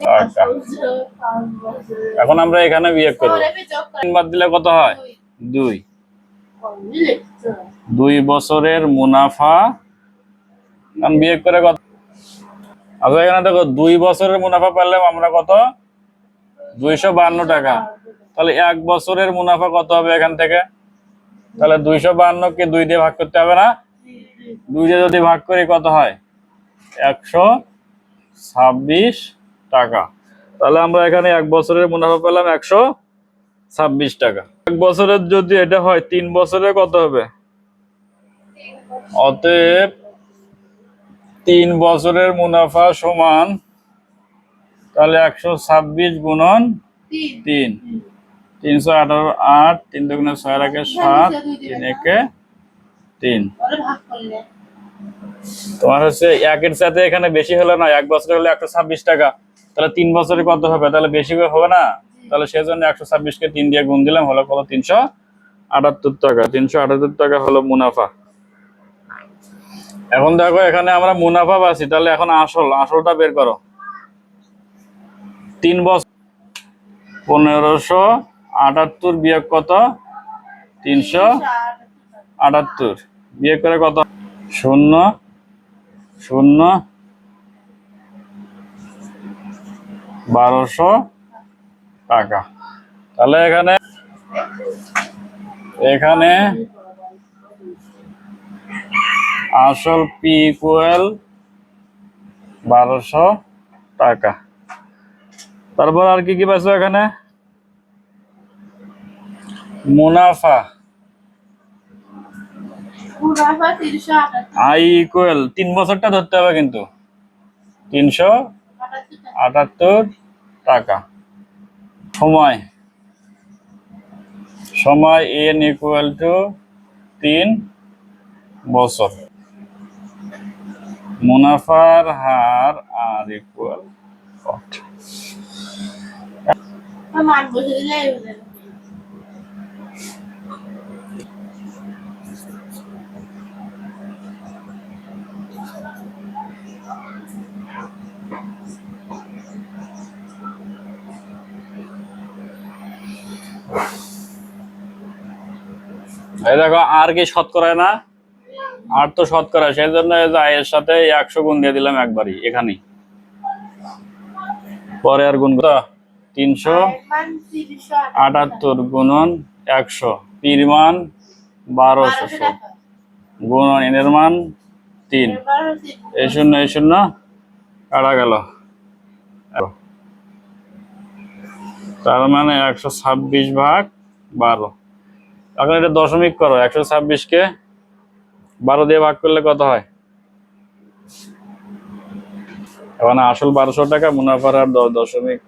টাকা। এখন আমরা এখানে বিয়োগ করব। 3 বাদ দিলে কত হয়? 2। 2 বছরের মুনাফা বিয়োগ করে কত? আচ্ছা এখানে দেখো 2 বছরের মুনাফা পেলাম আমরা কত? 252 টাকা। তাহলে 1 বছরের মুনাফা কত হবে এখান থেকে? তাহলে 252 কে 2 দিয়ে ভাগ করতে হবে না? 2 দিয়ে যদি ভাগ করি কত হয়? 126 টাকা। তাহলে আমরা এখানে 1 বছরের মুনাফা পেলাম 126 টাকা। 1 বছরের যদি এটা হয় 3 বছরে কত হবে? অতএব 3 বছরের মুনাফা সমান তাহলে 126 গুণন 3, 318 8, 3 দুগুণে 6 রাখে 7, 3 একে 3। তোমার হচ্ছে একের সাথে এখানে বেশি হলো না, 1 বছরে হলে 126 টাকা। তাহলে 3 বছরে কত হবে? তাহলে বেশি হবে না? তাহলে সেজন্য 126 কে 3 দিয়ে গুণ দিলাম, হলো কত? 378 টাকা। 378 টাকা হলো মুনাফা। এখন দেখো এখানে আমরা মুনাফা পাচ্ছি, তাহলে এখন আসলটা বের করো। 3 বছর 1578 বিয়োগ কত? 378 বিয়োগ করে কত? 0 0 1200 টাকা। তাহলে এখানে আসল পি ইকুয়াল 1200 টাকা। তারপর আর কি কি পাচ্ছ এখানে? মুনাফা আই ইকুয়াল 3 বছরটা ধরতে হবে কিন্তু 378 টাকা। সময় এন ইকুয়াল টু 3 বছর। মুনাফার হার আর ইকুয়াল কত? এই দেখো আর কি শতকরা না? আর তো শতকরা, সেই জন্য এর সাথে 100 গুণ দিয়ে দিলাম একবারই এখানেই। পরে আর গুণ 378 গুণন 100, পির মান 1200 গুণন এনের মান 3, এই শূন্য কাটা গেল। তার মানে 126 ভাগ 12। এখন এটা দশমিক করো, 126 কে 12 দিয়ে ভাগ করলে কত হয়? এখন আসল 1200 টাকা, মুনাফার আর 10 দশমিক